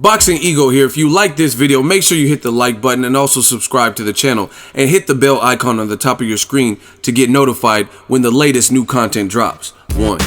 Boxingego here. If you like this video, make sure you hit the like button and also subscribe to the channel and hit the bell icon on the top of your screen to get notified when the latest new content drops. 1.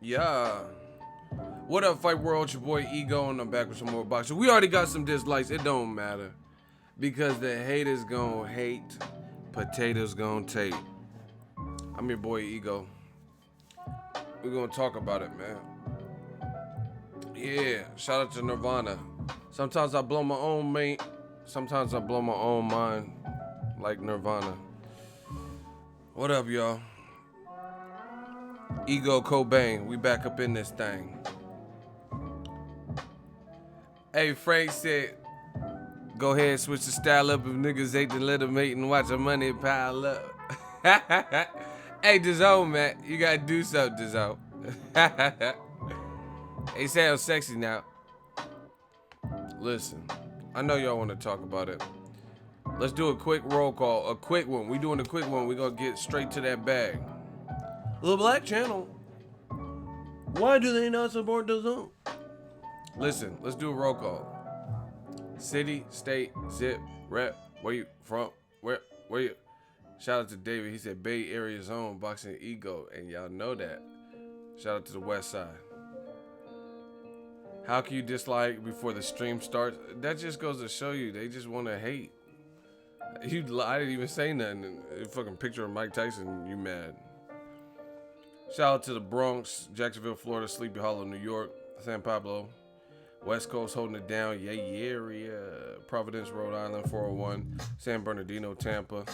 Yeah. What up, Fight World? It's your boy Ego, and I'm back with some more boxing. We already got some dislikes. It don't matter. Because the haters gon' hate, potatoes gon' take. I'm your boy Ego. We're gonna talk about it, man. Yeah, shout out to Nirvana. Sometimes I blow my own mate. Sometimes I blow my own mind. Like Nirvana. What up, y'all? Ego Cobain, we back up in this thing. Hey, Frank said, go ahead, switch the style up. If niggas hate to let them hate and watch the money pile up. Hey, Dazn, man, you gotta do something, Dazn. They sound sexy now. Listen, I know y'all want to talk about it. Let's do a quick roll call, a quick one. We doing a quick one. We gonna get straight to that bag. The Black Channel. Why do they not support Dazn? Listen, let's do a roll call. City, state, zip, rep. Where you from? Where you? Shout out to David. He said Bay Area's own Boxingego, and y'all know that. Shout out to the West Side. How can you dislike before the stream starts? That just goes to show you they just want to hate. I didn't even say nothing. Fucking picture of Mike Tyson, you mad. Shout out to the Bronx, Jacksonville, Florida, Sleepy Hollow, New York, San Pablo, West Coast holding it down, area, Providence, Rhode Island, 401, San Bernardino, Tampa,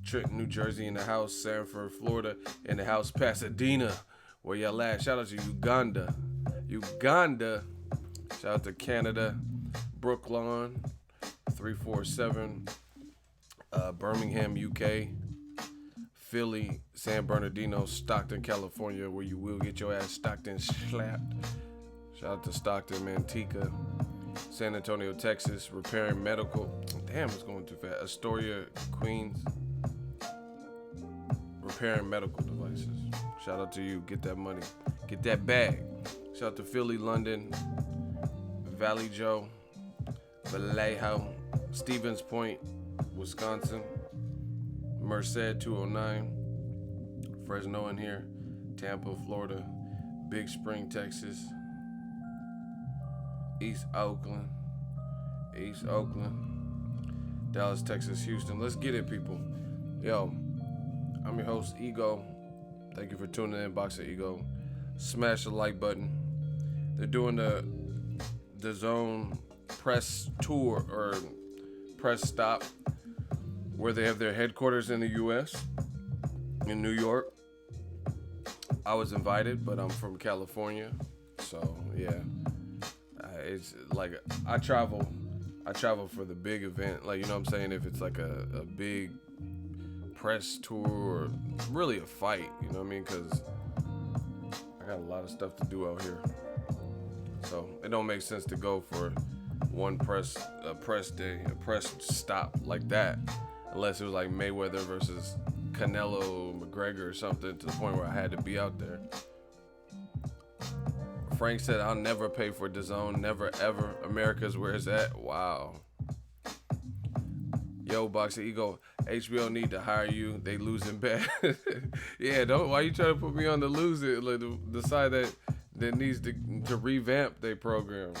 Trenton, New Jersey in the house, Sanford, Florida in the house, Pasadena, where y'all at. Shout out to Uganda. Shout out to Canada, Brooklyn, 347, Birmingham, UK, Philly, San Bernardino, Stockton, California, where you will get your ass Stockton slapped. Shout out to Stockton, Manteca, San Antonio, Texas, Repairing Medical. Damn, it's going too fast. Astoria, Queens, Repairing Medical Devices. Shout out to you. Get that money. Get that bag. Shout out to Philly, London, Valley Joe, Vallejo, Stevens Point, Wisconsin, Merced 209, Fresno in here, Tampa, Florida, Big Spring, Texas, East Oakland, Dallas, Texas, Houston. Let's get it, people. Yo, I'm your host, Ego. Thank you for tuning in, Boxingego. Smash the like button. They're doing the Dazn press tour or press stop where they have their headquarters in the U.S. in New York. I was invited, but I'm from California, so yeah. It's like I travel for the big event, like, you know what I'm saying, if it's like a big press tour or really a fight, you know what I mean, because I got a lot of stuff to do out here, so it don't make sense to go for one press day, a press stop like that, unless it was like Mayweather versus Canelo McGregor or something, to the point where I had to be out there. Frank said, I'll never pay for Dazn, never ever. America's where it's at. Wow. Yo, Boxingego, HBO need to hire you. They losing bad. Yeah, why you trying to put me on the losing, like the side that needs to revamp their program?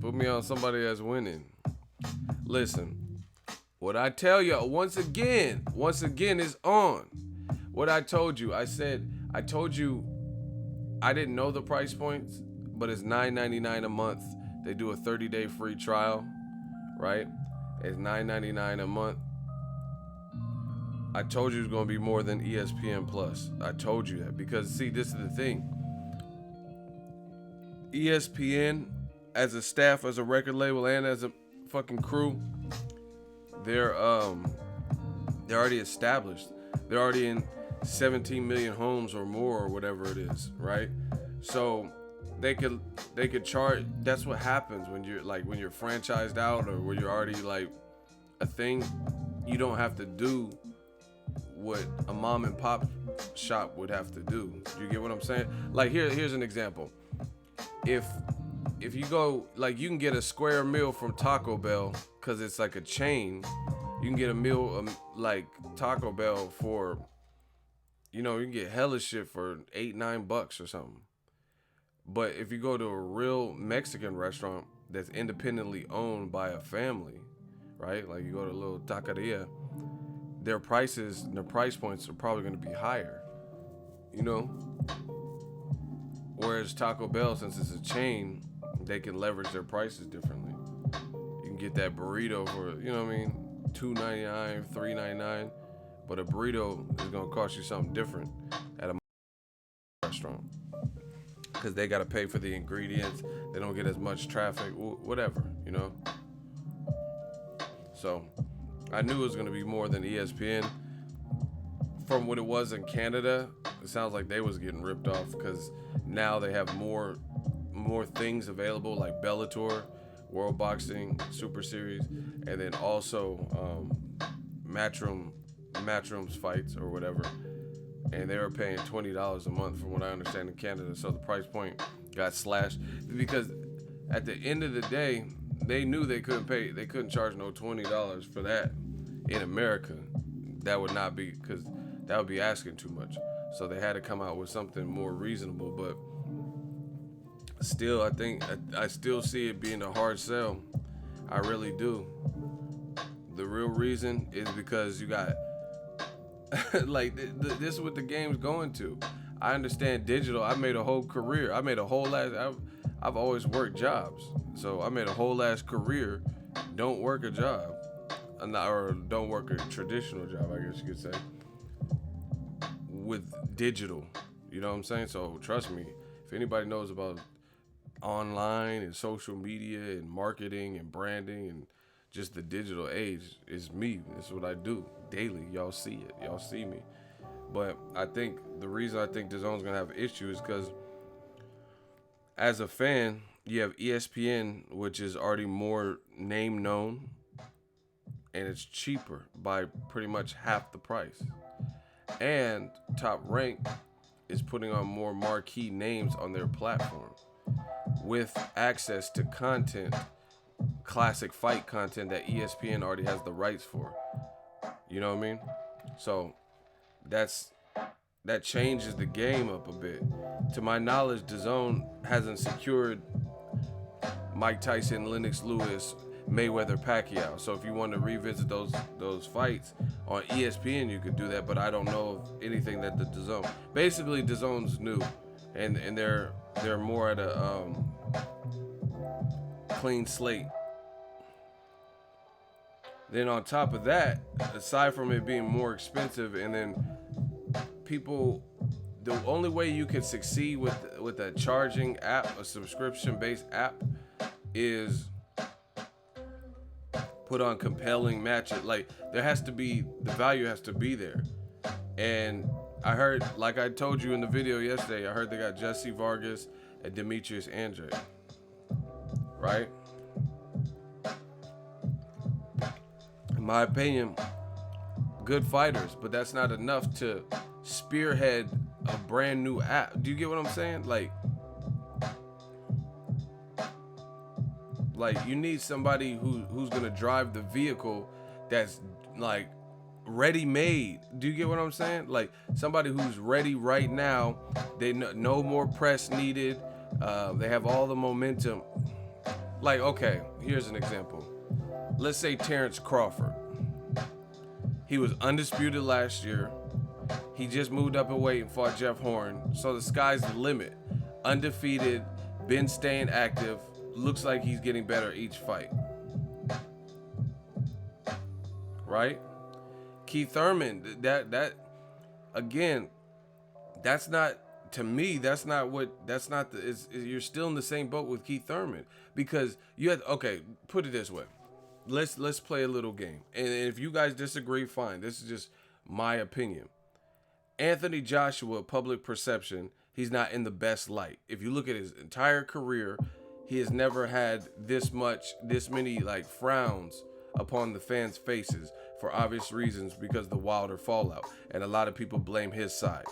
Put me on somebody that's winning. Listen, what I tell you once again is on. What I told you, I told you I didn't know the price points, but it's $9.99 a month. They do a 30-day free trial, right? It's $9.99 a month. I told you it's going to be more than ESPN Plus. I told you that because, see, this is the thing. ESPN, as a staff, as a record label, and as a fucking crew, they're already established. They're already in 17 million homes or more, or whatever it is, right? So they could charge. That's what happens when you're franchised out, or when you're already like a thing. You don't have to do what a mom and pop shop would have to do. You get what I'm saying? Like here's an example. If you go, like, you can get a square meal from Taco Bell because it's like a chain. You can get a meal like Taco Bell for, you can get hella shit for $8-9 or something. But if you go to a real Mexican restaurant that's independently owned by a family, right? Like you go to a little taqueria, their price points are probably going to be higher, Whereas Taco Bell, since it's a chain, they can leverage their prices differently. You can get that burrito for, $2.99, $3.99. But a burrito is going to cost you something different at a restaurant because they got to pay for the ingredients. They don't get as much traffic, whatever, So I knew it was going to be more than ESPN. from what it was in Canada, it sounds like they was getting ripped off because now they have more things available like Bellator, World Boxing, Super Series, and then also Matchroom's fights or whatever. And they were paying $20 a month from what I understand in Canada. So the price point got slashed because at the end of the day, they knew they couldn't charge no $20 for that in America. That would not be, because that would be asking too much. So they had to come out with something more reasonable. But still, I think I still see it being a hard sell. I really do. The real reason is because you got like this is what the game's going to. I understand digital. I made a whole career. I made a whole I've always worked jobs. So I made a whole ass career. Don't work a job. Or don't work a traditional job, I guess you could say. With digital. You know what I'm saying? So trust me, if anybody knows about online and social media and marketing and branding and just the digital age, is me. That's what I do daily. Y'all see it. Y'all see me. But I think the reason I think DAZN's gonna have issues is because as a fan, you have ESPN, which is already more name known, and it's cheaper by pretty much half the price. And Top Rank is putting on more marquee names on their platform with access to content, classic fight content that ESPN already has the rights for. You know what I mean? So that changes the game up a bit. To my knowledge, DAZN hasn't secured Mike Tyson, Lennox Lewis, Mayweather, Pacquiao. So if you want to revisit those fights on ESPN, you could do that. But I don't know of anything that the DAZN. Basically, DAZN's new, and they're more at a clean slate. Then on top of that, aside from it being more expensive, and then people, the only way you can succeed with a charging app, a subscription-based app, is put on compelling matches. Like, there has to be, the value has to be there. And I heard, like I told you in the video yesterday, I heard they got Jesse Vargas and Demetrius Andrade, right? In my opinion, good fighters, but that's not enough to spearhead a brand new app. Do you get what I'm saying? Like you need somebody who's gonna drive the vehicle that's like ready made. Do you get what I'm saying? Like somebody who's ready right now. They no more press needed. They have all the momentum. Like, okay, here's an example. Let's say Terrence Crawford. He was undisputed last year. He just moved up in weight and fought Jeff Horn. So the sky's the limit. Undefeated, been staying active. Looks like he's getting better each fight. Right? Keith Thurman, that again, that's not, to me, you're still in the same boat with Keith Thurman, because you had, okay, put it this way. Let's play a little game. And if you guys disagree, fine. This is just my opinion. Anthony Joshua, public perception, he's not in the best light. If you look at his entire career, he has never had this many like frowns upon the fans' faces for obvious reasons, because the Wilder fallout, and a lot of people blame his side.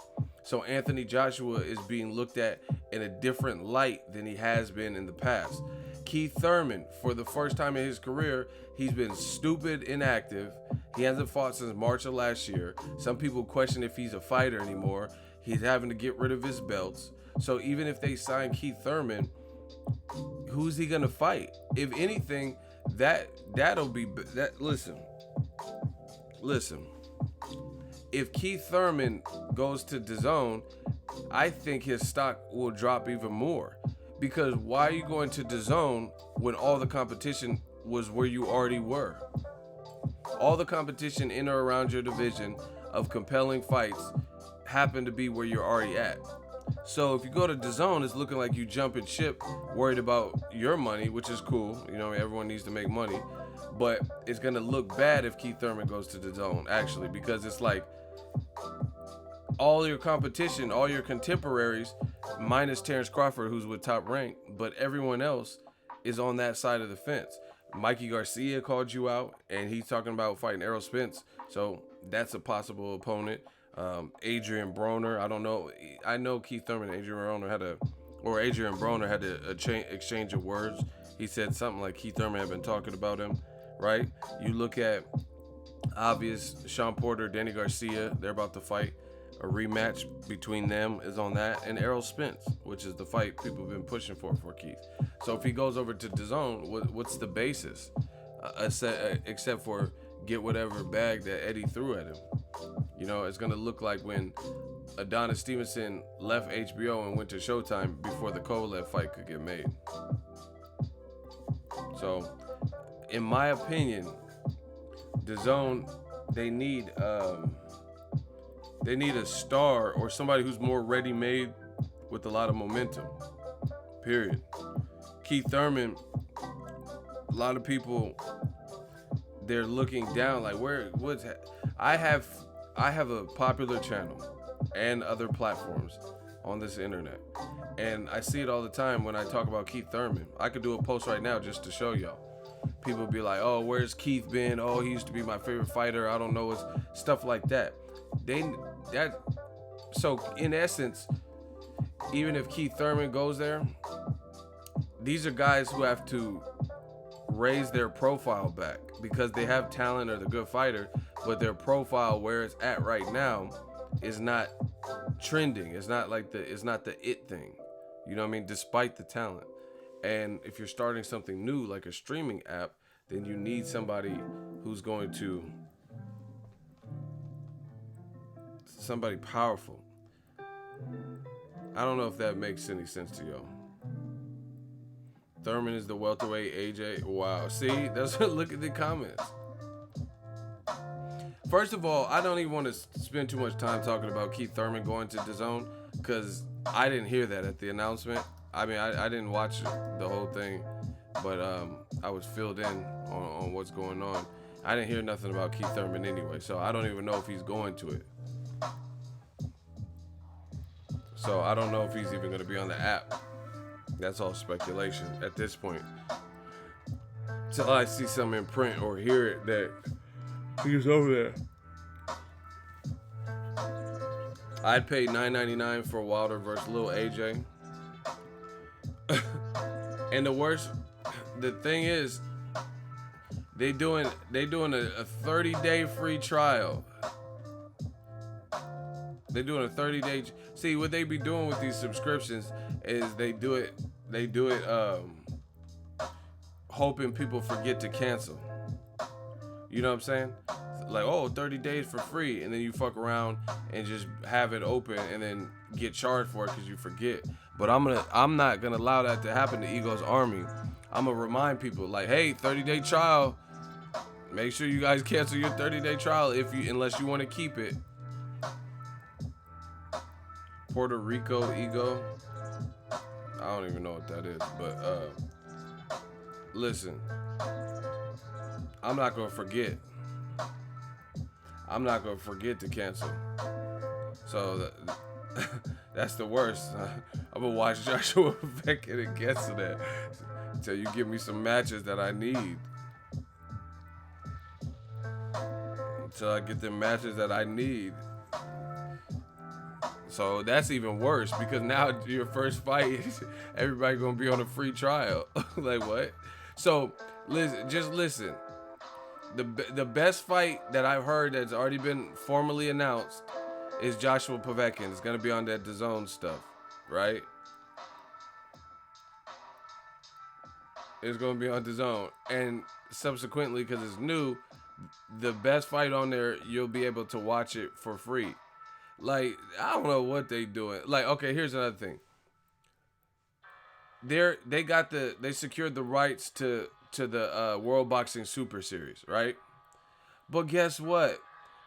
So Anthony Joshua is being looked at in a different light than he has been in the past. Keith Thurman, for the first time in his career, he's been stupid inactive. He hasn't fought since March of last year. Some people question if he's a fighter anymore. He's having to get rid of his belts. So even if they sign Keith Thurman, who's he gonna fight? If anything, that'll be that. Listen. If Keith Thurman goes to DAZN, I think his stock will drop even more. Because why are you going to DAZN when all the competition was where you already were? All the competition in or around your division of compelling fights happen to be where you're already at. So if you go to DAZN, it's looking like you jumping ship, worried about your money, which is cool. You know, everyone needs to make money. But it's going to look bad if Keith Thurman goes to DAZN, actually, because it's like all your competition, all your contemporaries, minus Terrence Crawford, who's with Top Rank, but everyone else is on that side of the fence. Mikey Garcia called you out, and he's talking about fighting Errol Spence, so that's a possible opponent. Adrian Broner, I don't know. I know Keith Thurman and Adrian Broner had a exchange of words. He said something like Keith Thurman had been talking about him, right? You look at obvious Sean Porter, Danny Garcia, they're about to fight. A rematch between them is on that, and Errol Spence, which is the fight people have been pushing for Keith. So if he goes over to Dazn, what's the basis? Except for get whatever bag that Eddie threw at him. You know, it's gonna look like when Adonis Stevenson left HBO and went to Showtime before the Kovalev fight could get made. So, in my opinion, Dazn, they need a star or somebody who's more ready-made with a lot of momentum. Period. Keith Thurman, a lot of people, they're looking down like I have a popular channel and other platforms on this internet, and I see it all the time when I talk about Keith Thurman. I could do a post right now just to show y'all. People be like, oh, where's Keith been? Oh, he used to be my favorite fighter. I don't know, it's stuff like that. So in essence, even if Keith Thurman goes there, these are guys who have to raise their profile back because they have talent or they're a good fighter, but their profile where it's at right now is not trending. It's not the it thing. You know what I mean? Despite the talent. And if you're starting something new like a streaming app, then you need somebody who's going to somebody powerful. I don't know if that makes any sense to y'all. Thurman is the welterweight. AJ, wow. See, that's look at the comments. First of all, I don't even want to spend too much time talking about Keith Thurman going to Dazn because I didn't hear that at the announcement. I mean, I didn't watch the whole thing, but I was filled in on what's going on. I didn't hear nothing about Keith Thurman anyway, so I don't even know if he's going to it. So I don't know if he's even going to be on the app. That's all speculation at this point. Till I see something in print or hear it that he's over there. I'd pay $9.99 for Wilder versus Lil AJ. And the thing is, they doing a 30-day free trial. They're doing a 30-day. See, what they be doing with these subscriptions is they do it hoping people forget to cancel. You know what I'm saying? Like, 30 days for free, and then you fuck around and just have it open and then get charged for it because you forget. But I'm not gonna allow that to happen to Ego's Army. I'm gonna remind people like, hey, 30-day trial. Make sure you guys cancel your 30-day trial unless you want to keep it. Puerto Rico Ego. I don't even know what that is, but listen, I'm not gonna forget. I'm not gonna forget to cancel. So that's the worst. I'm gonna watch Joshua Povetkin and cancel that until you give me some matches that I need. Until I get the matches that I need. So that's even worse because now your first fight, everybody gonna be on a free trial. Like what? So listen. The best fight that I've heard that's already been formally announced is Joshua Povetkin. It's gonna be on that DAZN stuff, right? It's gonna be on DAZN, and subsequently, because it's new, the best fight on there, you'll be able to watch it for free. Like, I don't know what they doing. Like, okay, here's another thing. They secured the rights to the World Boxing Super Series, right? But guess what?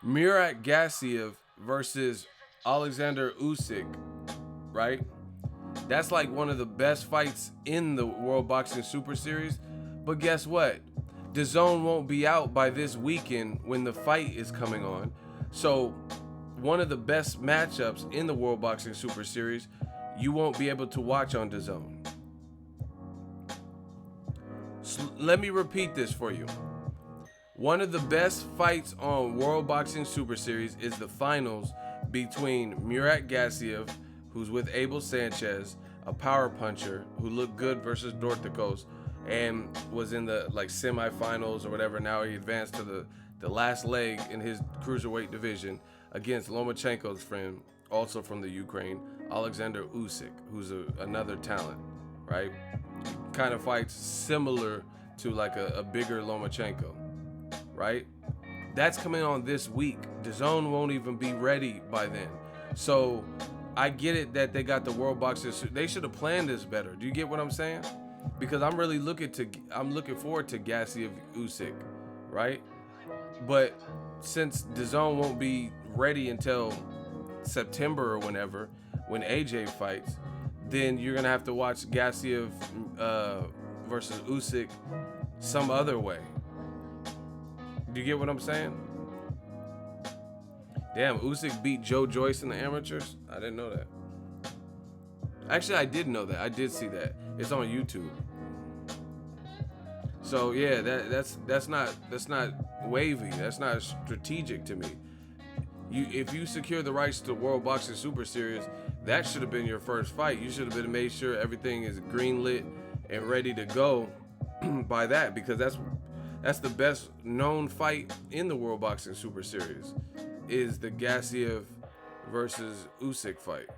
Murat Gassiev versus Alexander Usyk, right? That's like one of the best fights in the World Boxing Super Series. But guess what? DAZN won't be out by this weekend when the fight is coming on. So one of the best matchups in the World Boxing Super Series you won't be able to watch on DAZN. Let me repeat this for you. One of the best fights on World Boxing Super Series is the finals between Murat Gassiev, who's with Abel Sanchez, a power puncher who looked good versus Dorticos and was in the semifinals or whatever. Now he advanced to the last leg in his cruiserweight division against Lomachenko's friend, also from the Ukraine, Alexander Usyk, who's another talent, right? Kind of fights similar to a bigger Lomachenko, right? That's coming on this week. DAZN won't even be ready by then. So I get it that they got the World Boxing. They should have planned this better. Do you get what I'm saying? Because I'm looking forward to Gassiev Usyk, right? But since DAZN won't be ready until September or whenever, when AJ fights, then you're gonna have to watch Gassiev versus Usyk some other way. Do you get what I'm saying? Damn, Usyk beat Joe Joyce in the amateurs? I didn't know that. Actually, I did know that. I did see that. It's on YouTube. So yeah, that's not wavy. That's not strategic to me. If you secure the rights to World Boxing Super Series, that should have been your first fight. You should have been made sure everything is greenlit and ready to go by that, because that's the best known fight in the World Boxing Super Series, is the Gassiev versus Usyk fight.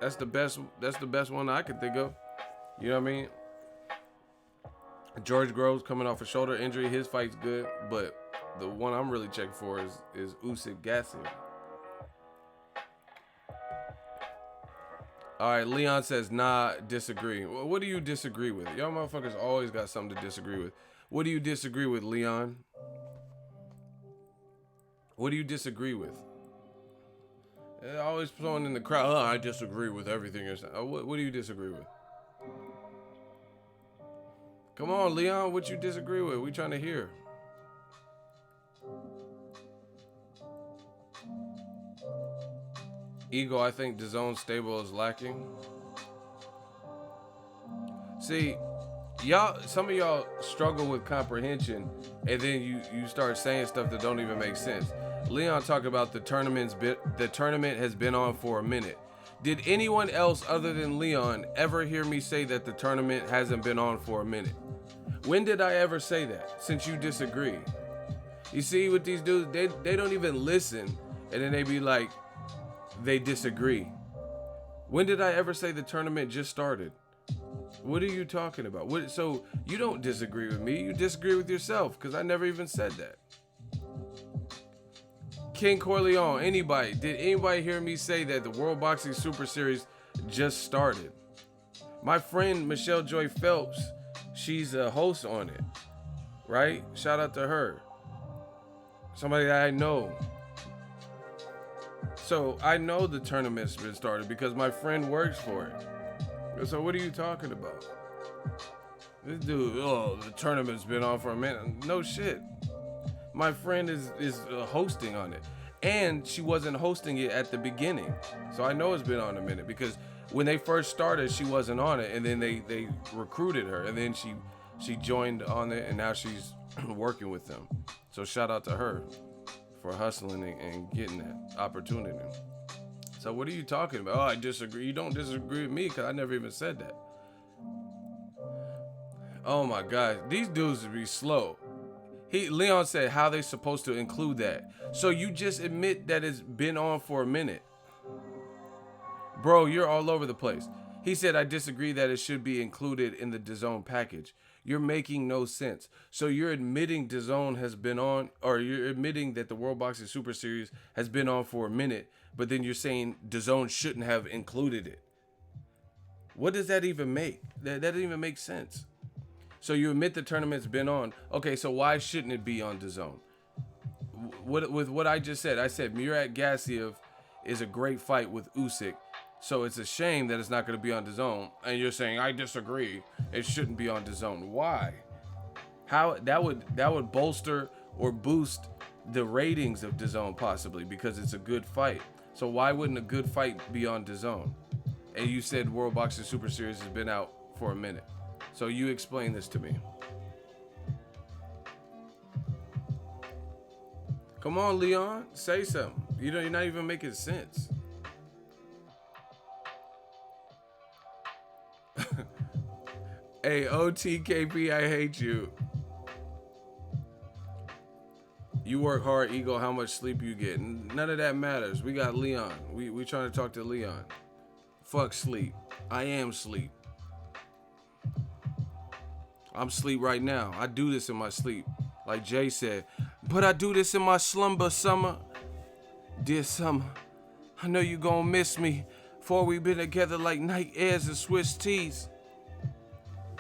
That's the best one I can think of. You know what I mean? George Groves coming off a shoulder injury, his fight's good, but the one I'm really checking for is Usyk Gassiev. All right, Leon says, nah, disagree. Well, what do you disagree with? Y'all motherfuckers always got something to disagree with. What do you disagree with, Leon? What do you disagree with? They're always throwing in the crowd, I disagree with everything you're saying. What do you disagree with? Come on, Leon, what you disagree with? We trying to hear. Ego, I think DAZN stable is lacking. See, some of y'all struggle with comprehension, and then you start saying stuff that don't even make sense. Leon talked about the tournament has been on for a minute. Did anyone else other than Leon ever hear me say that the tournament hasn't been on for a minute? When did I ever say that? Since you disagree. You see, with these dudes, they don't even listen, and then they be like, they disagree. When did I ever say the tournament just started? What are you talking about? So you don't disagree with me, you disagree with yourself, because I never even said that. King Corleone, did anybody hear me say that the World Boxing Super Series just started? My friend Michelle Joy Phelps, she's a host on it, right? Shout out to her. Somebody that I know. So I know the tournament's been started because my friend works for it. So what are you talking about? This dude, the tournament's been on for a minute. No shit. My friend is hosting on it. And she wasn't hosting it at the beginning. So I know it's been on a minute, because when they first started, she wasn't on it. And then they recruited her. And then she joined on it, and now she's working with them. So shout out to her for hustling and getting that opportunity. So what are you talking about? Oh, I disagree. You don't disagree with me, because I never even said that. Oh my God, these dudes would be slow. Leon said, how they supposed to include that? So you just admit that it's been on for a minute. Bro, you're all over the place. He said, I disagree that it should be included in the DAZN package. You're making no sense. So you're admitting DAZN has been on, or you're admitting that the World Boxing Super Series has been on for a minute, but then you're saying DAZN shouldn't have included it. What does that even make? That doesn't even make sense. So you admit the tournament's been on. Okay, so why shouldn't it be on DAZN? With what I just said, I said Murat Gassiev is a great fight with Usyk. So it's a shame that it's not going to be on DAZN. And you're saying, I disagree. It shouldn't be on DAZN. Why? How that would bolster or boost the ratings of Dazn possibly because it's a good fight. So why wouldn't a good fight be on Dazn? And you said World Boxing Super Series has been out for a minute. So you explain this to me. Come on, Leon, say something. You're not even making sense. Hey, OTKP, I hate you. You work hard, ego, how much sleep you get. None of that matters. We got Leon. We trying to talk to Leon. Fuck sleep. I am sleep. I'm sleep right now. I do this in my sleep. Like Jay said. But I do this in my slumber, summer. Dear summer, I know you gonna miss me. For we been together like night airs and Swiss teas.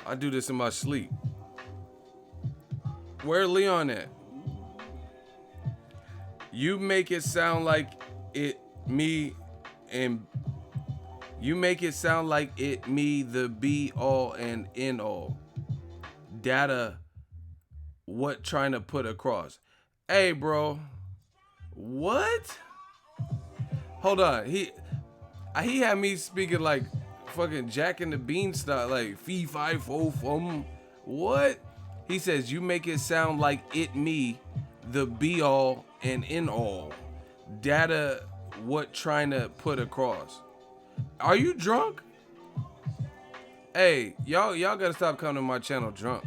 I do this in my sleep. Where Leon at? You make it sound like me, the be all and end all. Data, what trying to put across? Hey, bro. What? Hold on. He had me speaking like fucking Jack and the Beanstalk, like fee fi fo fum. What? He says you make it sound like me, the be all and end all. Data, what trying to put across? Are you drunk? Hey, y'all gotta stop coming to my channel drunk.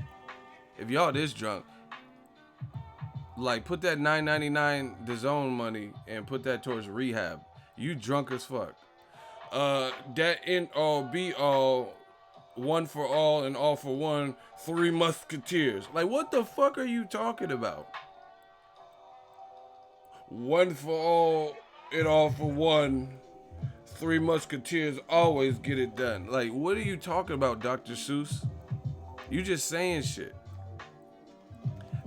If y'all this drunk, like put that $9.99 Dazn money and put that towards rehab. You drunk as fuck. That end all be all, one for all and all for one, three musketeers. Like what the fuck are you talking about? One for all and all for one. Three musketeers always get it done. Like, what are you talking about, Dr. Seuss? You just saying shit.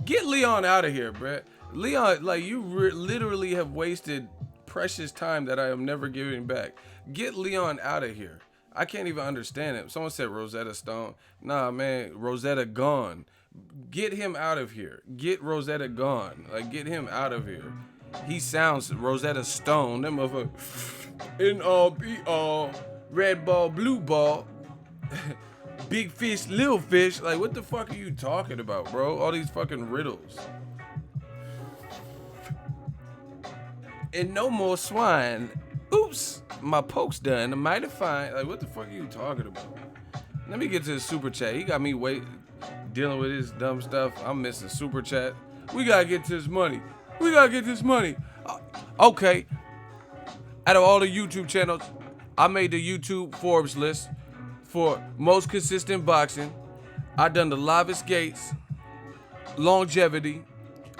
Get Leon out of here, bruh. Leon, like, you literally have wasted precious time that I am never giving back. Get Leon out of here. I can't even understand it. Someone said Rosetta Stone. Nah, man, Rosetta gone. Get him out of here. Get Rosetta gone. Like, get him out of here. He sounds Rosetta Stone. That motherfucker. In all, be all, red ball, blue ball, big fish, little fish. Like, what the fuck are you talking about, bro? All these fucking riddles. And no more swine. Oops, my poke's done. I'm mighty fine. Like, what the fuck are you talking about? Let me get to the super chat. He got me dealing with his dumb stuff. I'm missing super chat. We gotta get to this money. We gotta get this money. Okay. Out of all the YouTube channels, I made the YouTube Forbes list for most consistent boxing. I done the livest gates, longevity.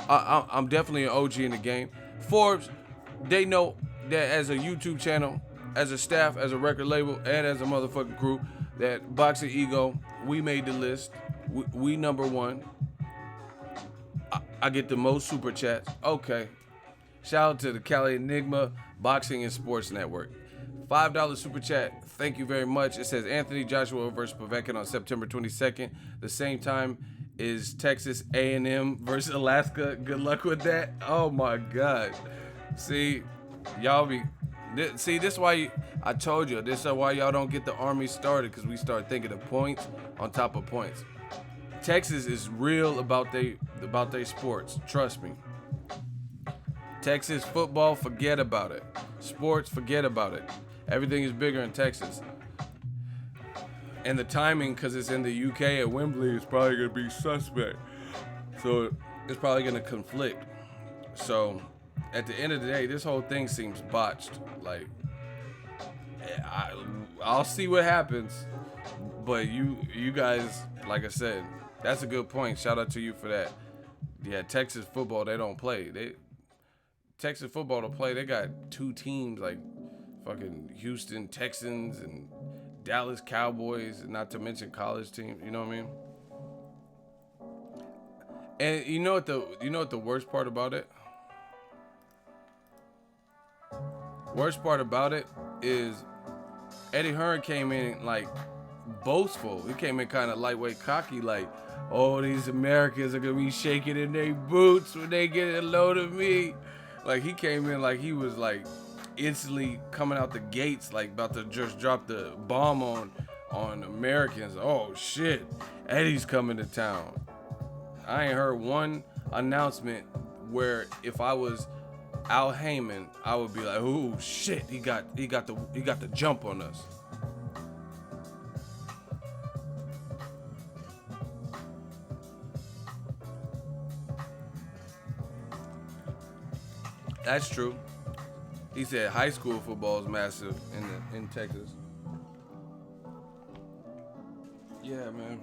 I'm definitely an OG in the game. Forbes, they know that as a YouTube channel, as a staff, as a record label, and as a motherfucking crew, that Boxingego, we made the list. We number one. I get the most super chats. Okay. Shout out to the Cali Enigma Boxing and Sports Network. $5 super chat. Thank you very much. It says Anthony Joshua versus Povetkin on September 22nd. The same time is Texas A&M versus Alaska. Good luck with that. Oh my God. See, y'all be. This is why I told you. This is why y'all don't get the Army started, because we start thinking of points on top of points. Texas is real about they sports. Trust me. Texas football, forget about it. Sports, forget about it. Everything is bigger in Texas. And the timing, because it's in the UK at Wembley, is probably going to be suspect. So it's probably going to conflict. So at the end of the day, this whole thing seems botched. Like, I'll see what happens. But you guys, like I said, that's a good point. Shout out to you for that. Yeah, Texas football, they don't play. Texas football to play, they got two teams like fucking Houston Texans and Dallas Cowboys, not to mention college teams. You know what I mean? And you know what the worst part about it? Worst part about it is Eddie Hearn came in like boastful. He came in kind of lightweight, cocky, like, "Oh, these Americans are gonna be shaking in their boots when they get a load of me." Like he came in like he was like instantly coming out the gates, like about to just drop the bomb on Americans. Oh shit, Eddie's coming to town. I ain't heard one announcement where if I was Al Heyman, I would be like, "Oh shit, he got the jump on us." That's true. He said high school football is massive in Texas. Yeah, man.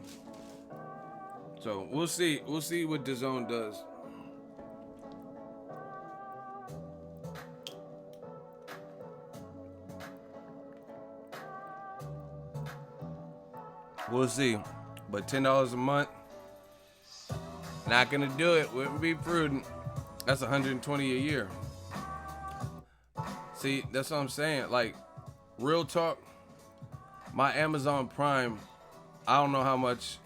So we'll see. We'll see what DAZN does. We'll see. But $10 a month, not gonna do it. Wouldn't be prudent. That's $120 a year. See, that's what I'm saying. Like, real talk. My Amazon Prime, I don't know how much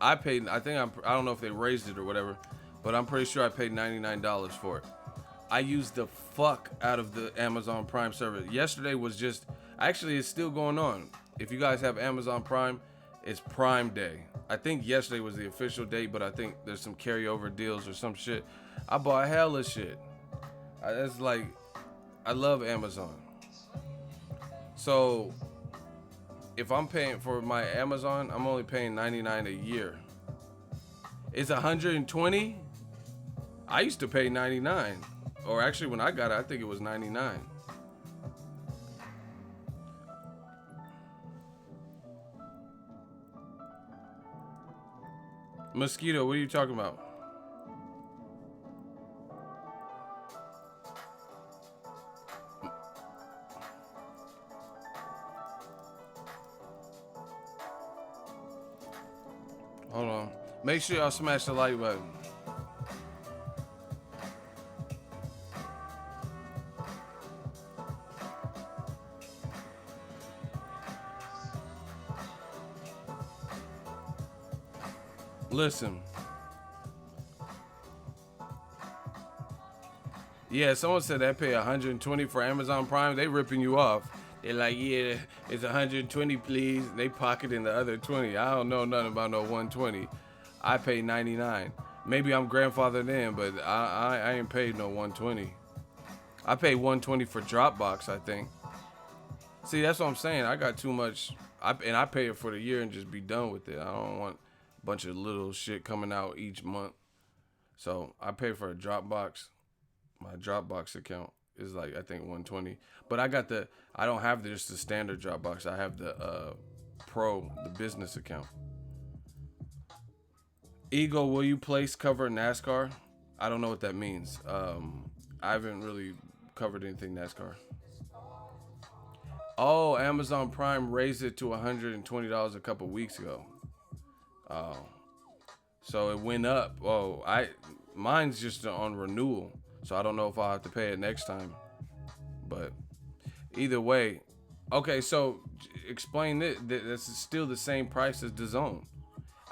I paid. I don't know if they raised it or whatever, but I'm pretty sure I paid $99 for it. I used the fuck out of the Amazon Prime service. Yesterday was just, actually, it's still going on. If you guys have Amazon Prime, it's Prime Day. I think yesterday was the official date, but I think there's some carryover deals or some shit. I bought hella shit. It's like, I love Amazon. So, if I'm paying for my Amazon, I'm only paying $99 a year. It's $120. I used to pay $99. Or actually, when I got it, I think it was $99. Mosquito, what are you talking about? Hold on. Make sure y'all smash the like button. Listen. Yeah, someone said they pay $120 for Amazon Prime. They ripping you off. They're like, yeah, it's $120, please. They pocketing the other $20. I don't know nothing about no $120. I pay $99. Maybe I'm grandfathered in, but I ain't paid no $120. I paid $120 for Dropbox, I think. See, that's what I'm saying. I got too much, and I pay it for the year and just be done with it. I don't want a bunch of little shit coming out each month. So I pay for a Dropbox. My Dropbox account is like, I think $120. But I don't have just the standard Dropbox. I have the Pro, the business account. Eagle, will you place cover NASCAR? I don't know what that means. I haven't really covered anything NASCAR. Oh, Amazon Prime raised it to $120 a couple weeks ago. Oh, so it went up. Oh, mine's just on renewal, so I don't know if I'll have to pay it next time. But either way, okay. So explain it. That's still the same price as DAZN.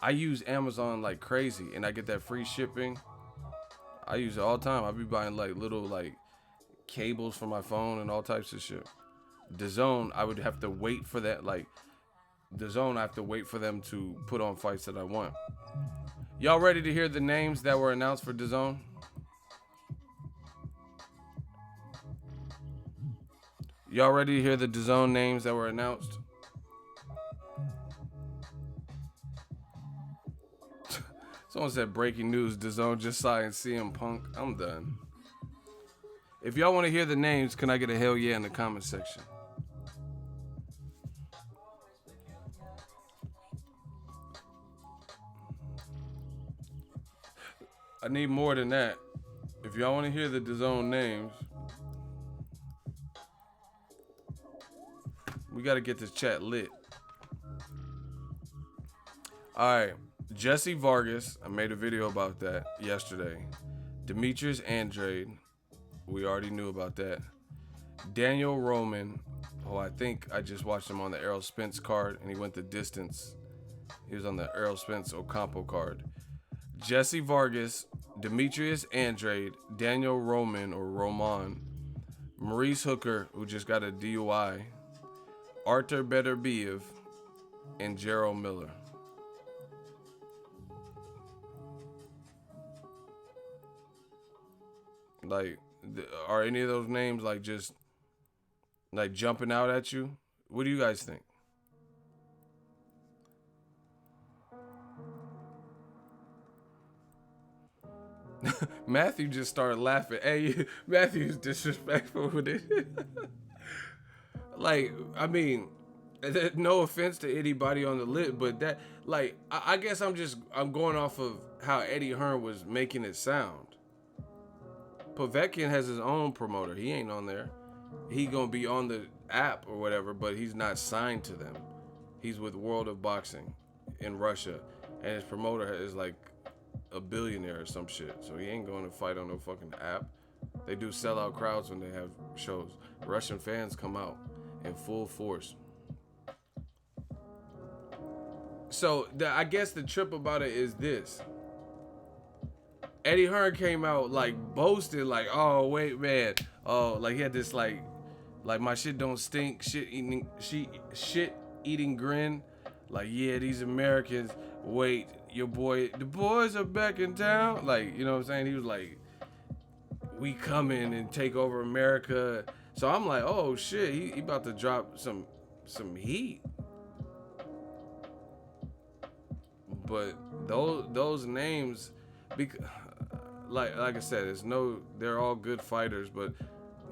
I use Amazon like crazy, and I get that free shipping. I use it all the time. I be buying like little like cables for my phone and all types of shit. DAZN, I would have to wait for that. Like DAZN, I have to wait for them to put on fights that I want. Y'all ready to hear the names that were announced for DAZN? Y'all ready to hear the DAZN names that were announced? Someone said breaking news, DAZN just signed CM Punk. I'm done. If y'all want to hear the names, can I get a hell yeah in the comment section? I need more than that. If y'all want to hear the DAZN names, we got to get this chat lit. All right. Jesse Vargas, I made a video about that yesterday. Demetrius Andrade, we already knew about that. Daniel Roman, Oh, I think I just watched him on the Errol Spence card, and he went the distance. He was on the Errol Spence Ocampo card. Jesse Vargas, Demetrius Andrade, Daniel Roman or Roman, Maurice Hooker, who just got a DUI, Arthur Beterbiev, and Gerald Miller. Like, are any of those names like just like jumping out at you? What do you guys think? Matthew just started laughing. Hey, Matthew's disrespectful with it. Like, I mean, no offense to anybody on the list, but that, like, I guess I'm going off of how Eddie Hearn was making it sound. Povetkin has his own promoter. He ain't on there. He gonna be on the app or whatever, but he's not signed to them. He's with World of Boxing in Russia, and his promoter is like a billionaire or some shit. So he ain't going to fight on no fucking app. They do sell out crowds when they have shows. Russian fans come out in full force. So I guess the trip about it is this. Eddie Hearn came out like boasting, like, oh wait, man, oh, like he had this like my shit don't stink, shit eating grin, like, yeah, these Americans, wait, the boys are back in town, like, you know what I'm saying? He was like, we come in and take over America. So I'm like, oh shit, he about to drop some heat. But those names, because like I said, they're all good fighters, but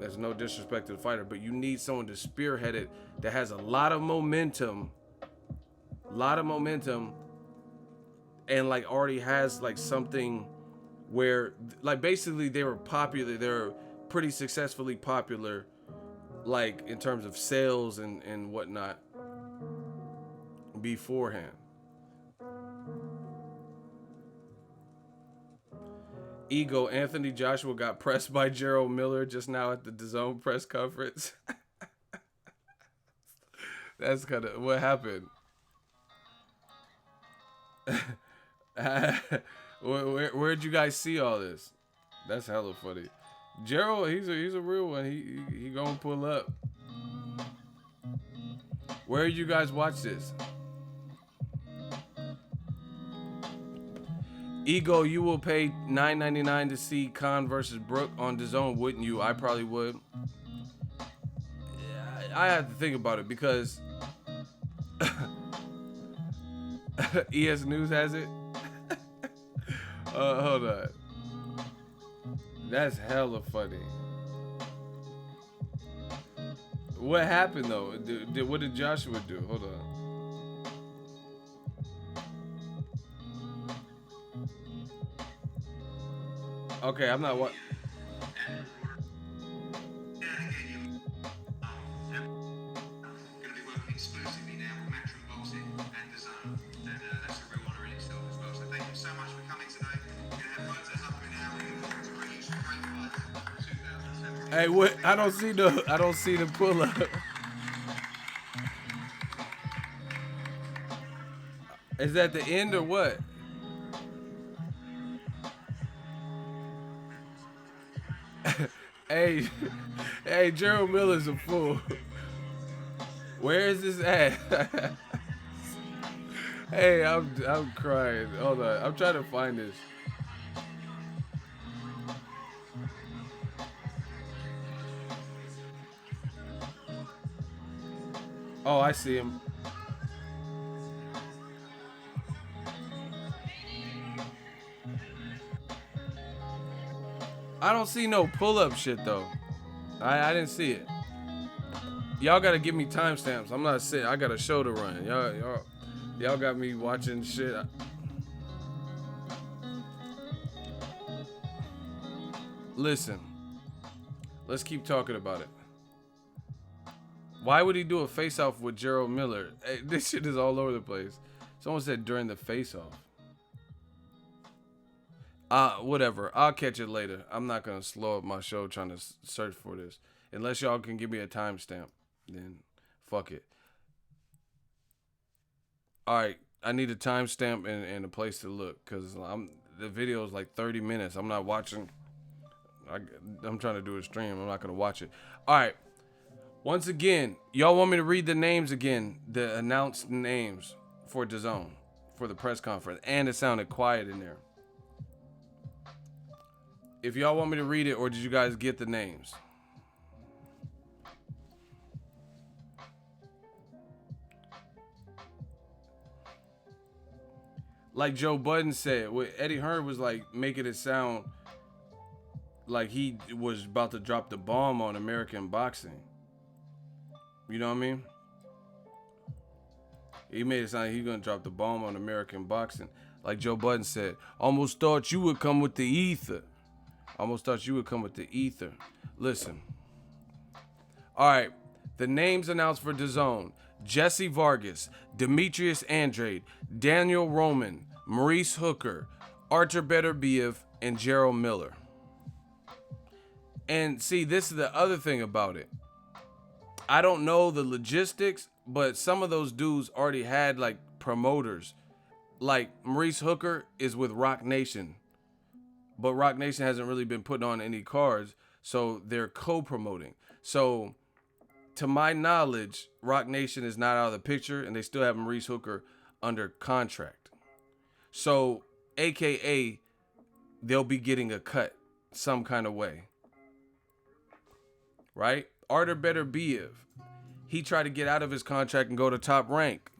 there's no disrespect to the fighter. But you need someone to spearhead it that has a lot of momentum, and like already has like something where like basically they were popular, they're pretty successfully popular, like in terms of sales and whatnot beforehand. Ego, Anthony Joshua got pressed by Gerald Miller just now at the Dazn press conference. That's kind of what happened. Where'd you guys see all this? That's hella funny. Gerald, he's a real one. He gonna pull up. Where did you guys watch this? Ego, you will pay $9.99 to see Khan versus Brook on Dazn, wouldn't you? I probably would. I have to think about it because ES News has it. Hold on. That's hella funny. What happened though? What did Joshua do? Hold on. Okay, I'm not what. Exclusively now with Matchroom Boxing and Dazn, and that's a real honour in itself as well. So thank you so much for coming today. We're gonna have photos up in now. We're looking forward to bring you some great fights for 2007. Hey, what? I don't see the pull up. Is that the end or what? Hey, hey, Gerald Miller's a fool. Where is this at? Hey, I'm crying. Hold on, I'm trying to find this. Oh, I see him. I don't see no pull-up shit though. I didn't see it. Y'all gotta give me timestamps. I'm not sitting. I got a show to run. Y'all got me watching shit. Listen, let's keep talking about it. Why would he do a face-off with Gerald Miller? Hey, this shit is all over the place. Someone said during the face-off. Whatever. I'll catch it later. I'm not gonna slow up my show trying to search for this. Unless y'all can give me a timestamp. then fuck it. All right, I need a timestamp and a place to look because the video is like 30 minutes. I'm not watching. I'm trying to do a stream. I'm not gonna watch it. All right. Once again, y'all want me to read the names again, the announced names for DAZN for the press conference, and it sounded quiet in there. If y'all want me to read it, or did you guys get the names? Like Joe Budden said, what Eddie Hearn was like making it sound like he was about to drop the bomb on American boxing. You know what I mean? He made it sound like he's gonna drop the bomb on American boxing. Like Joe Budden said, almost thought you would come with the ether. Almost thought you would come with the ether. Listen. All right. The names announced for DAZN: Jesse Vargas, Demetrius Andrade, Daniel Roman, Maurice Hooker, Artur Beterbiev, and Gerald Miller. And see, this is the other thing about it. I don't know the logistics, but some of those dudes already had like promoters. Like Maurice Hooker is with Rock Nation, but Rock Nation hasn't really been putting on any cards, so they're co-promoting. So to my knowledge, Rock Nation is not out of the picture, and they still have Maurice Hooker under contract. So, AKA, they'll be getting a cut some kind of way. Right? Artur Beterbiev, he tried to get out of his contract and go to Top Rank,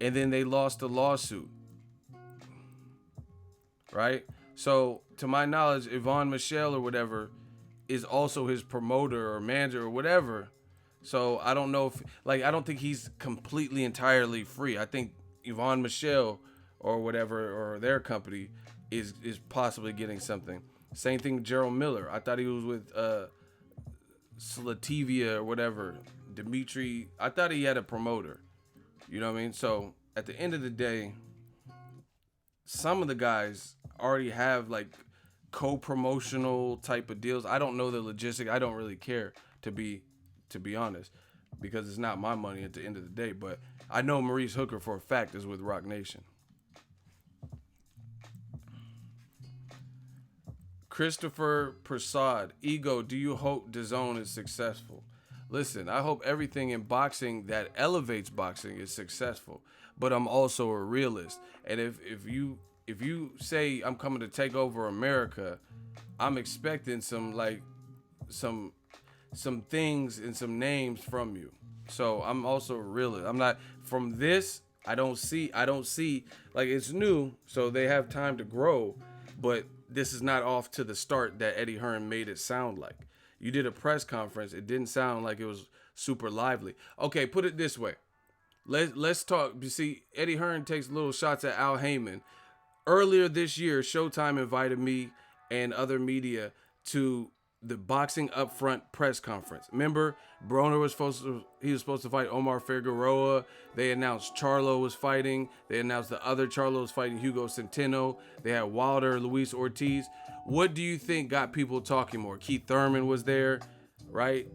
and then they lost the lawsuit. Right? So, to my knowledge, Yvonne Michelle or whatever is also his promoter or manager or whatever. So I don't know if, like, I don't think he's completely entirely free. I think Yvonne Michelle or whatever, or their company is possibly getting something. Same thing with Gerald Miller. I thought he was with Slativia or whatever. Dimitri. I thought he had a promoter. You know what I mean? So at the end of the day, some of the guys already have like co-promotional type of deals. I don't know the logistic. I don't really care to be honest, because it's not my money at the end of the day. But I know Maurice Hooker for a fact is with Rock Nation. Christopher Prasad, Ego, do you hope DAZN is successful? Listen, I hope everything in boxing that elevates boxing is successful. But I'm also a realist. And if you say I'm coming to take over America, I'm expecting some things and some names from you. So I'm also a realist. I'm not from this. I don't see like, it's new, so they have time to grow, but this is not off to the start that Eddie Hearn made it sound like. You did a press conference. It didn't sound like it was super lively. Okay, put it this way. Let's talk. You see, Eddie Hearn takes little shots at Al Heyman. Earlier this year, Showtime invited me and other media to the Boxing Upfront press conference. Remember, Broner was supposed to fight Omar Figueroa. They announced Charlo was fighting. They announced the other Charlo was fighting Hugo Centeno. They had Wilder, Luis Ortiz. What do you think got people talking more? Keith Thurman was there, right?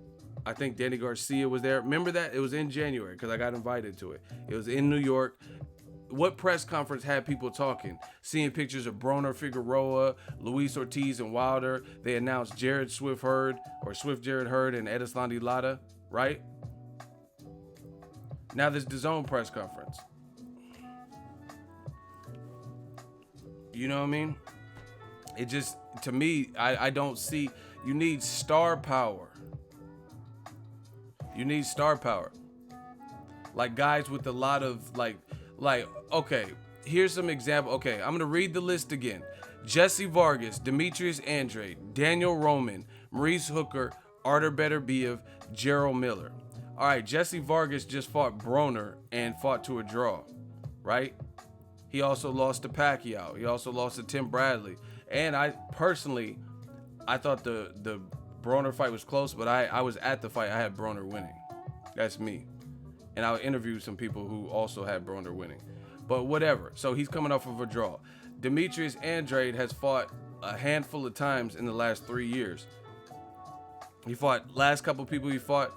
I think Danny Garcia was there. Remember that? It was in January because I got invited to it. It was in New York. What press conference had people talking? Seeing pictures of Broner Figueroa, Luis Ortiz, and Wilder. They announced Jared Swift Hurd, or Swift Jared Hurd, and Edislandi Lara, right? Now this DAZN press conference. You know what I mean? It just, to me, I don't see. You need star power. You need star power. Like guys with a lot of like, okay, here's some example. Okay, I'm gonna read the list again. Jesse Vargas, Demetrius Andrade, Daniel Roman, Maurice Hooker, Artur Beterbiev, Gerald Miller. All right, Jesse Vargas just fought Broner and fought to a draw, right? He also lost to Pacquiao. He also lost to Tim Bradley. And I personally, I thought the Broner fight was close, but I was at the fight. I had Broner winning. That's me. And I interviewed some people who also had Broner winning. But whatever. So he's coming off of a draw. Demetrius Andrade has fought a handful of times in the last 3 years. He fought, last couple people he fought,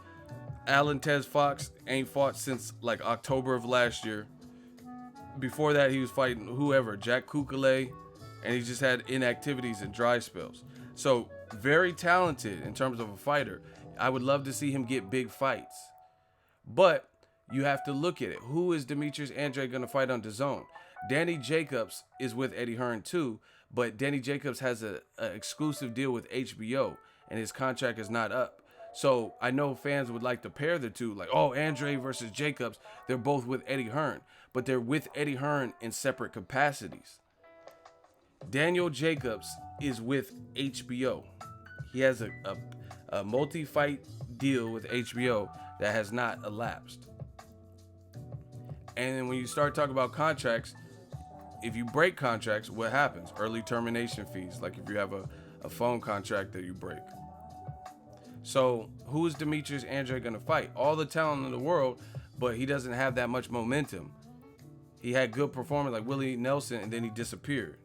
Alan Tez Fox ain't fought since like October of last year. Before that, he was fighting whoever, Jack Kukale, and he just had inactivities and dry spells. So very talented in terms of a fighter. I would love to see him get big fights. But you have to look at it. Who is Demetrius Andrade going to fight on DAZN? Danny Jacobs is with Eddie Hearn too, but Danny Jacobs has an exclusive deal with HBO, and his contract is not up. So I know fans would like to pair the two, like, oh, Andrade versus Jacobs. They're both with Eddie Hearn, but they're with Eddie Hearn in separate capacities. Daniel Jacobs is with HBO. He has a multi-fight deal with HBO that has not elapsed. And then when you start talking about contracts, if you break contracts, what happens? Early termination fees, like if you have a phone contract that you break. So who is Demetrius Andrade going to fight? All the talent in the world, but he doesn't have that much momentum. He had good performance like Willie Nelson, and then he disappeared.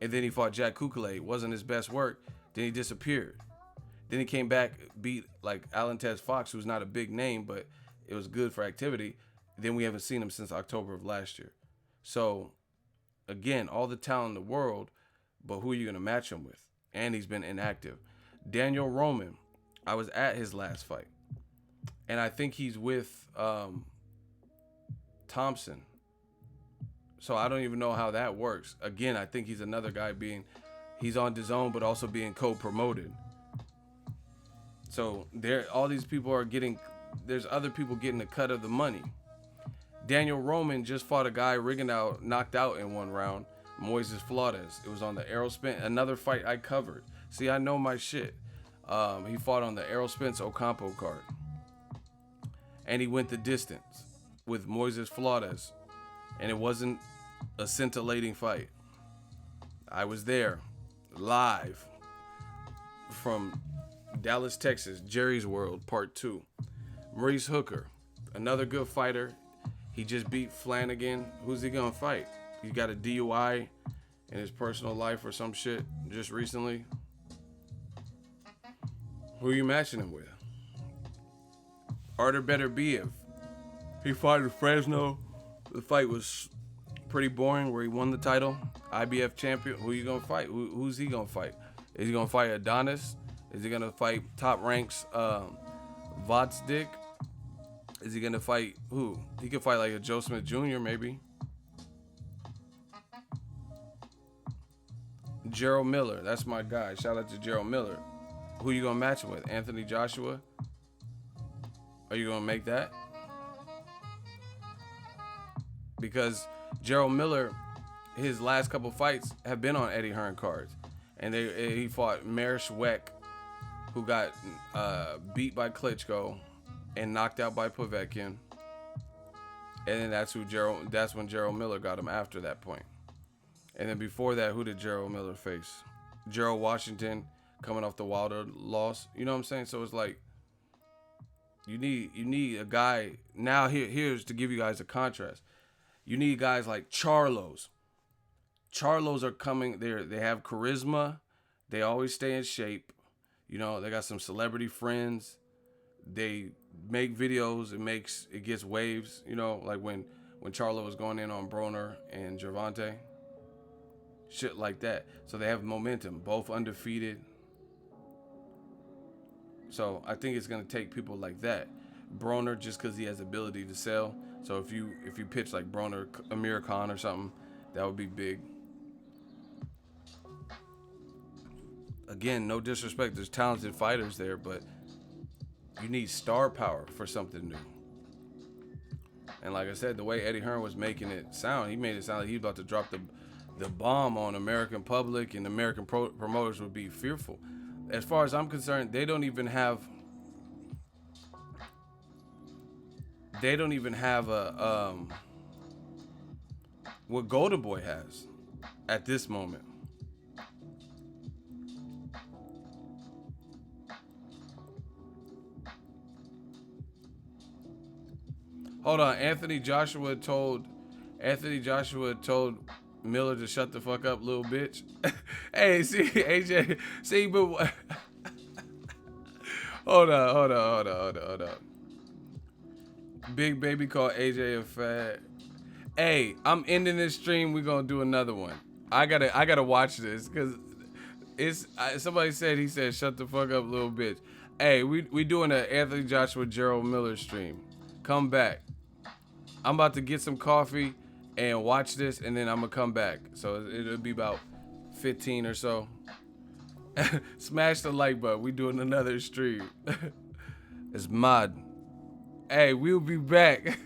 And then he fought Jack Kukale. It wasn't his best work. Then he disappeared. Then he came back, beat like Alan Tez Fox, who's not a big name, but it was good for activity. Then we haven't seen him since October of last year. So, again, all the talent in the world, but who are you going to match him with? And he's been inactive. Daniel Roman, I was at his last fight. And I think he's with Thompson. So I don't even know how that works. Again, I think he's another guy he's on DAZN, but also being co-promoted. So all these people are there's other people getting a cut of the money. Daniel Roman just fought a guy knocked out in one round, Moises Flores. It was on the Errol Spence, another fight I covered. See, I know my shit. He fought on the Errol Spence Ocampo card. And he went the distance with Moises Flores. And it wasn't a scintillating fight. I was there, live, from Dallas, Texas, Jerry's World, Part 2. Maurice Hooker, another good fighter. He just beat Flanagan. Who's he gonna fight? He got a DUI in his personal life or some shit just recently. Who are you matching him with? Artur Beterbiev. He fought in Fresno. The fight was pretty boring where he won the title. IBF champion. Who are you gonna fight? Who's he gonna fight? Is he gonna fight Adonis? Is he gonna fight top ranks Vodsdik? Is he gonna fight who? He could fight like a Joe Smith Jr. maybe. Gerald Miller, that's my guy. Shout out to Gerald Miller. Who you gonna match him with? Anthony Joshua? Are you gonna make that? Because Gerald Miller, his last couple fights have been on Eddie Hearn cards, and he fought Meir Schweck, who got beat by Klitschko and knocked out by Povetkin. And then that's when Gerald Miller got him after that point. And then before that, who did Gerald Miller face? Gerald Washington, coming off the Wilder loss. You know what I'm saying? So it's like you need a guy. Now here's to give you guys a contrast. You need guys like Charlos. Charlos are coming. They have charisma. They always stay in shape. You know, they got some celebrity friends. They make videos. It gets waves. You know, like when Charlo was going in on Broner and Gervonta. Shit like that. So they have momentum. Both undefeated. So I think it's gonna take people like that. Broner, just because he has ability to sell. So if you pitch like Broner, Amir Khan or something, that would be big. Again, no disrespect. There's talented fighters there, but you need star power for something new. And like I said, the way Eddie Hearn was making it sound, he made it sound like he was about to drop the bomb on American public, and American promoters would be fearful. As far as I'm concerned, they don't even have a what Golden Boy has at this moment. Hold on, Anthony Joshua told Miller to shut the fuck up, little bitch. Hey, see, AJ, see, but Hold on, hold on. Big baby called AJ a fat. Hey, I'm ending this stream. We're gonna do another one. I gotta watch this because somebody said he said shut the fuck up, little bitch. Hey, we doing an Anthony Joshua Gerald Miller stream. Come back. I'm about to get some coffee and watch this, and then I'm gonna come back. So it'll be about 15 or so. Smash the like button. We doing another stream. It's mad. Hey, we'll be back.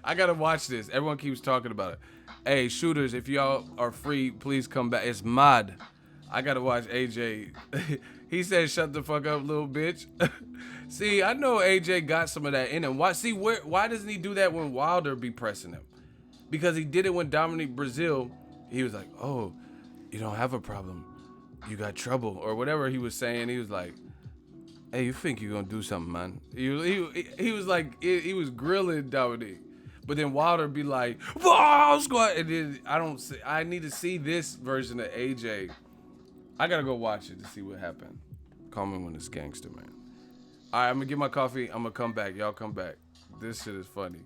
I gotta watch this. Everyone keeps talking about it. Hey, shooters, if y'all are free, please come back. It's mad. I gotta watch AJ. He said, "Shut the fuck up, little bitch." See, I know AJ got some of that in him. Why doesn't he do that when Wilder be pressing him? Because he did it when Dominic Brazil. He was like, "Oh, you don't have a problem. You got trouble," or whatever he was saying. He was like, "Hey, you think you're gonna do something, man?" He was like, he was grilling Dominic. But then Wilder be like, "Whoa, squad!" And then I need to see this version of AJ. I gotta go watch it to see what happened. Call me when it's gangster, man. All right, I'm gonna get my coffee. I'm gonna come back. Y'all come back. This shit is funny.